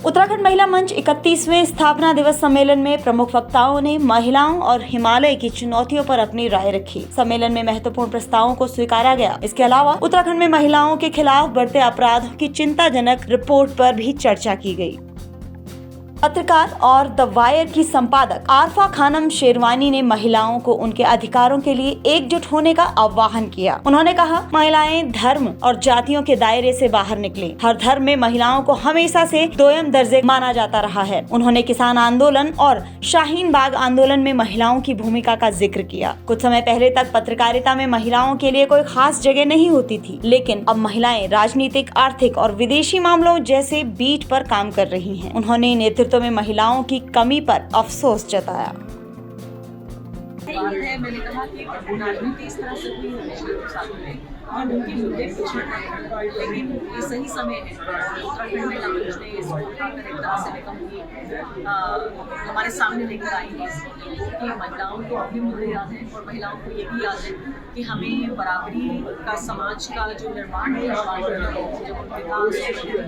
उत्तराखंड महिला मंच 31वें स्थापना दिवस सम्मेलन में प्रमुख वक्ताओं ने महिलाओं और हिमालय की चुनौतियों पर अपनी राय रखी। सम्मेलन में महत्वपूर्ण प्रस्तावों को स्वीकारा गया। इसके अलावा उत्तराखंड में महिलाओं के खिलाफ बढ़ते अपराधों की चिंताजनक रिपोर्ट पर भी चर्चा की गई। पत्रकार और द वायर की संपादक आरफा खानम शेरवानी ने महिलाओं को उनके अधिकारों के लिए एकजुट होने का आह्वान किया। उन्होंने कहा, महिलाएं धर्म और जातियों के दायरे से बाहर निकली। हर धर्म में महिलाओं को हमेशा से दोयम दर्जे माना जाता रहा है। उन्होंने किसान आंदोलन और शाहीन बाग आंदोलन में महिलाओं की भूमिका का जिक्र किया। कुछ समय पहले तक पत्रकारिता में महिलाओं के लिए कोई खास जगह नहीं होती थी, लेकिन अब महिलाएं राजनीतिक, आर्थिक और विदेशी मामलों जैसे बीट पर काम कर रही हैं। उन्होंने नेतृत्व में महिलाओं की कमी पर अफसोस जताया। मैंने कहा कि राजनीति इस तरह से हुई है साथ में और उनके मुद्दे कुछ हैं, लेकिन ये सही समय है। उत्तराखंड महिला मंच ने इसको उठाकर एक तरह से हमारे सामने लेकर आई है कि महिलाओं को अपने मुद्दे याद हैं और महिलाओं को ये भी याद है कि हमें बराबरी का समाज का जो निर्माण है, जब हम विकास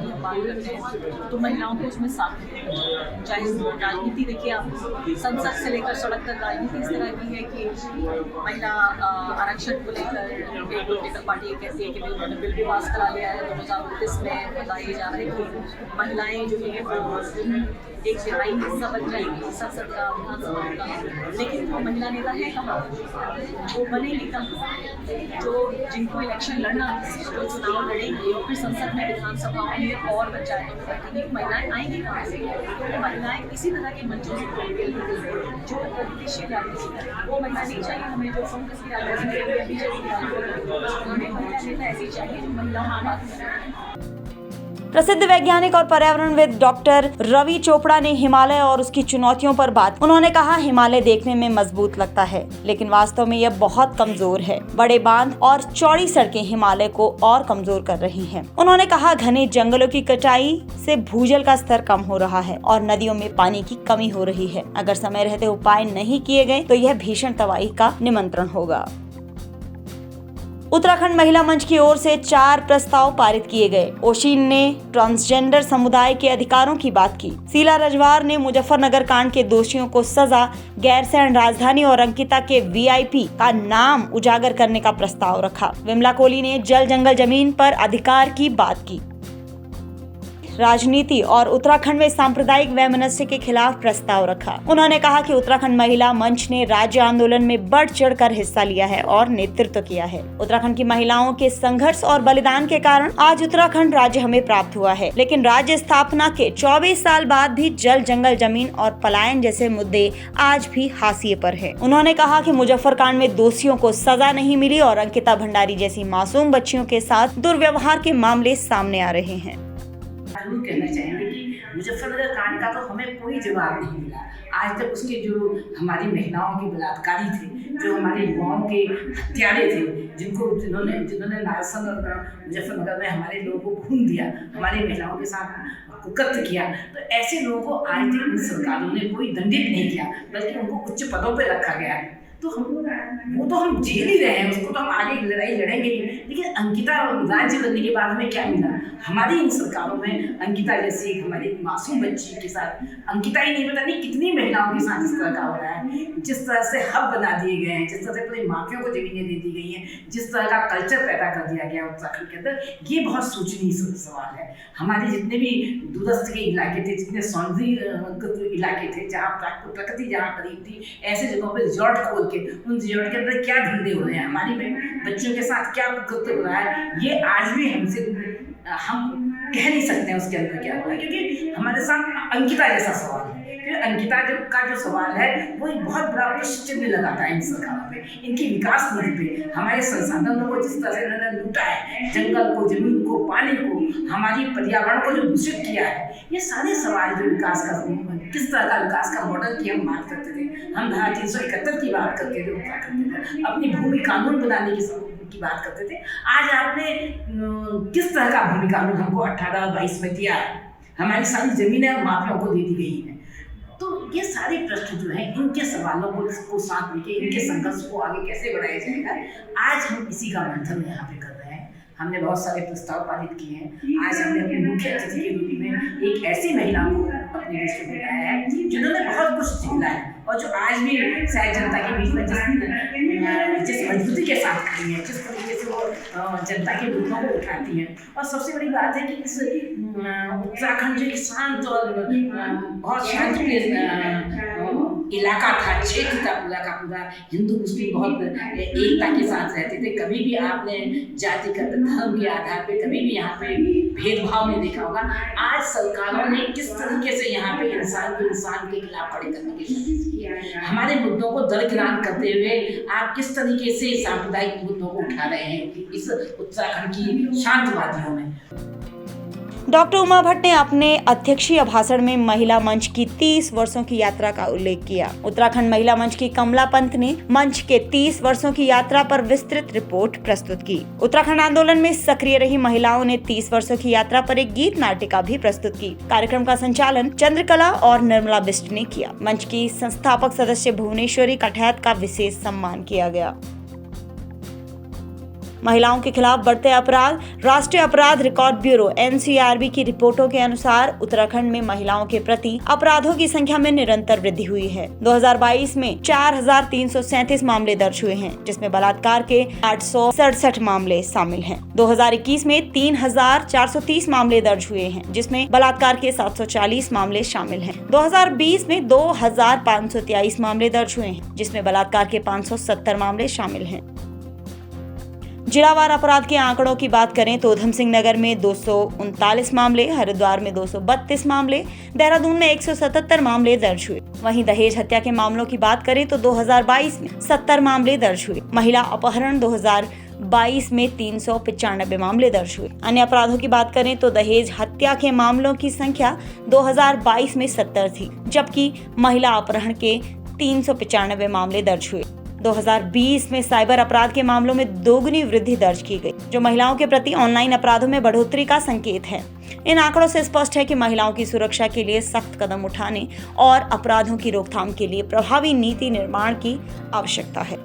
हम बात करते हैं तो महिलाओं को उसमें साथ दें। चाहे राजनीति देखिए आप, संसद से लेकर सड़क तक राजनीति इस तरह की है कि महिला आरक्षण को लेकर पार्टी ये कहती है कि उन्होंने बिल भी पास करा लिया है 2029 में। बताया जा रहा है कि महिलाएं जो है वो 1/3 हिस्सा बन जाएंगी संसद का, विधानसभा का, लेकिन वो महिला नेता है कहाँ, वो बनेगी कहाँ? जो जिनको इलेक्शन लड़ना, जो चुनाव लड़ेंगे और फिर संसद में, विधानसभा में और पंचायतों में बैठेंगी, महिलाएं आएंगी कहाँ से? तो महिलाएं इसी तरह के मंचों से जो विदेशी राजनीति है वो महिला नहीं चाहिए हमें, जो कांग्रेस की राजनीति है, बीजेपी की राजनीति, हमें महिला नेता ऐसी चाहिए जो महिलाओं की बात करें। प्रसिद्ध वैज्ञानिक और पर्यावरणविद डॉक्टर रवि चोपड़ा ने हिमालय और उसकी चुनौतियों पर बात। उन्होंने कहा, हिमालय देखने में मजबूत लगता है, लेकिन वास्तव में यह बहुत कमजोर है। बड़े बांध और चौड़ी सड़कें हिमालय को और कमजोर कर रही हैं। उन्होंने कहा, घने जंगलों की कटाई से भूजल का स्तर कम हो रहा है और नदियों में पानी की कमी हो रही है। अगर समय रहते उपाय नहीं किए गए तो यह भीषण तबाही का निमंत्रण होगा। उत्तराखंड महिला मंच की ओर से 4 प्रस्ताव पारित किए गए। ओशिन ने ट्रांसजेंडर समुदाय के अधिकारों की बात की। शीला रजवार ने मुजफ्फरनगर कांड के दोषियों को सजा, गैरसैंण राजधानी और अंकिता के VIP का नाम उजागर करने का प्रस्ताव रखा। विमला कोहली ने जल जंगल जमीन पर अधिकार की बात की। राजनीति और उत्तराखंड में सांप्रदायिक वैमनस्य के खिलाफ प्रस्ताव रखा। उन्होंने कहा कि उत्तराखंड महिला मंच ने राज्य आंदोलन में बढ़ चढ़कर हिस्सा लिया है और नेतृत्व किया है। उत्तराखंड की महिलाओं के संघर्ष और बलिदान के कारण आज उत्तराखंड राज्य हमें प्राप्त हुआ है, लेकिन राज्य स्थापना के 24 साल बाद भी जल जंगल जमीन और पलायन जैसे मुद्दे आज भी हाशिए पर है। उन्होंने कहा कि मुजफ्फर कांड में दोषियों को सजा नहीं मिली और अंकिता भंडारी जैसी मासूम बच्चियों के साथ दुर्व्यवहार के मामले सामने आ रहे हैं। जरूर कहना चाहेंगे कि मुजफ्फरनगर कांड का तो हमें कोई जवाब नहीं मिला। आज तक उसके जो हमारी महिलाओं के बलात्कारी थे, जो हमारे युवाओं के हत्यारे थे, जिन्होंने नारसन और मुजफ्फरनगर में हमारे लोगों को खून दिया, हमारी महिलाओं के साथ कुकर्म किया, तो ऐसे लोगों को आज तक इन सरकारों ने कोई दंडित नहीं किया, बल्कि उनको उच्च पदों पर रखा गया है। तो वो तो हम झेल ही रहे हैं, उसको तो हम आगे लड़ाई लड़ेंगे ही। लेकिन अंकिता राज्य करने के बाद हमें क्या मिला? हमारी इन सरकारों में अंकिता जैसी एक हमारी मासूम बच्ची के साथ, अंकिता ही नहीं, पता नहीं कितनी महिलाओं के साथ इस तरह का हो रहा है। जिस तरह से हब बना दिए गए हैं, जिस तरह से पूरी माफियाओं को जमीनें दे दी गई हैं, जिस तरह का कल्चर पैदा कर दिया गया उत्तराखंड के अंदर, ये बहुत सोचनीय सवाल है। हमारे जितने भी दूरस्थ के इलाके थे, जितने सौंदर्य इलाके थे, जहाँ प्रकृति जहाँ करीब थी, ऐसे जगहों पर रिजॉर्ट खोल उन रिजॉर्ट के अंदर क्या धंधे हो रहे हैं, हमारी बच्चों के साथ क्या कुकर्म हो रहा है, ये आज भी हम कह नहीं सकते हैं उसके अंदर क्या हो रहा है। क्योंकि हमारे साथ अंकिता जैसा सवाल है, क्योंकि अंकिता का जो सवाल है वो एक बहुत बड़ा प्रश्न चिन्ह लगाता है इन सरकारों पे, इनकी विकास नीति पे। हमारे संसाधनों को जिस तरह से इन्होंने लूटा है, जंगल को, जमीन को, पानी को, हमारी पर्यावरण को जो दूषित किया है, ये सारे सवाल जो विकास का, किस तरह का विकास का मॉडल की हम बात करते थे, हम धारा 371 की बात करते थे, अपनी भूमि कानून बनाने की बात करते थे। आज आपने किस तरह का भूमि कानून हमको 18-22 में दिया है, हमारी सारी जमीनें माफियाओं को दे दी गई हैं। तो ये सारे प्रश्न जो हैं, इनके सवालों को साथ लेके इनके संघर्ष को आगे कैसे बढ़ाया जाएगा, आज हम इसी का मंथन यहाँ पे कर रहे हैं। हमने बहुत सारे प्रस्ताव पारित किए हैं। आज हमने अपने मुख्य अतिथि के रूप में एक ऐसी महिला को अपने बीच में बुलाया है जिन्होंने बहुत कुछ सिखला है और जो आज भी शायद जनता के बीच में जिस मजबूती के साथ खड़ी है, जिस तरीके से वो जनता के मुद्दों को उठाती हैं। और सबसे बड़ी बात है कि इस उत्तराखंड जो एक शांत और बहुत शांत इलाका था, क्षेत्र था पूरा का पूरा, हिंदू मुस्लिम बहुत एकता के साथ रहते थे। कभी भी आपने जातिगत धर्म के आधार पे कभी भी यहाँ पे भेदभाव नहीं देखा होगा। आज सरकारों ने किस तरीके से यहाँ पे इंसान के खिलाफ खड़े करने की कोशिश की है, हमारे मुद्दों को दरकिनार करते हुए आप किस तरीके से सांप्रदायिक मुद्दों को उठा रहे हैं इस उत्तराखंड की शांत वादियों में। डॉक्टर उमा भट्ट ने अपने अध्यक्षीय भाषण में महिला मंच की 30 वर्षों की यात्रा का उल्लेख किया। उत्तराखंड महिला मंच की कमला पंत ने मंच के 30 वर्षों की यात्रा पर विस्तृत रिपोर्ट प्रस्तुत की। उत्तराखंड आंदोलन में सक्रिय रही महिलाओं ने 30 वर्षों की यात्रा पर एक गीत नाटिका भी प्रस्तुत की। कार्यक्रम का संचालन चंद्रकला और निर्मला बिष्ट ने किया। मंच की संस्थापक सदस्य भुवनेश्वरी कठैत का विशेष सम्मान किया गया। महिलाओं के खिलाफ बढ़ते अपराध। राष्ट्रीय अपराध रिकॉर्ड ब्यूरो NCRB की रिपोर्टों के अनुसार उत्तराखंड में महिलाओं के प्रति अपराधों की संख्या में निरंतर वृद्धि हुई है। 2022 में 4,337 मामले दर्ज हुए हैं, जिसमें बलात्कार के 867 मामले शामिल हैं। 2021 में 3,430 मामले दर्ज हुए हैं, जिसमें बलात्कार के 740 मामले शामिल हैं। 2020 में 2,523 मामले दर्ज हुए हैं, जिसमें बलात्कार के 570 मामले शामिल हैं। जिलावार अपराध के आंकड़ों की बात करें तो उधम सिंह नगर में 239 मामले, हरिद्वार में 232 मामले, देहरादून में 177 मामले दर्ज हुए। वहीं दहेज हत्या के मामलों की बात करें तो 2022 में 70 मामले दर्ज हुए। महिला अपहरण 2022 में 395 मामले दर्ज हुए। अन्य अपराधों की बात करें तो दहेज हत्या के मामलों की संख्या 2022 में 70 थी, जबकि महिला अपहरण के 395 मामले दर्ज हुए। 2020 में साइबर अपराध के मामलों में दोगुनी वृद्धि दर्ज की गई, जो महिलाओं के प्रति ऑनलाइन अपराधों में बढ़ोतरी का संकेत है। इन आंकड़ों से स्पष्ट है कि महिलाओं की सुरक्षा के लिए सख्त कदम उठाने और अपराधों की रोकथाम के लिए प्रभावी नीति निर्माण की आवश्यकता है।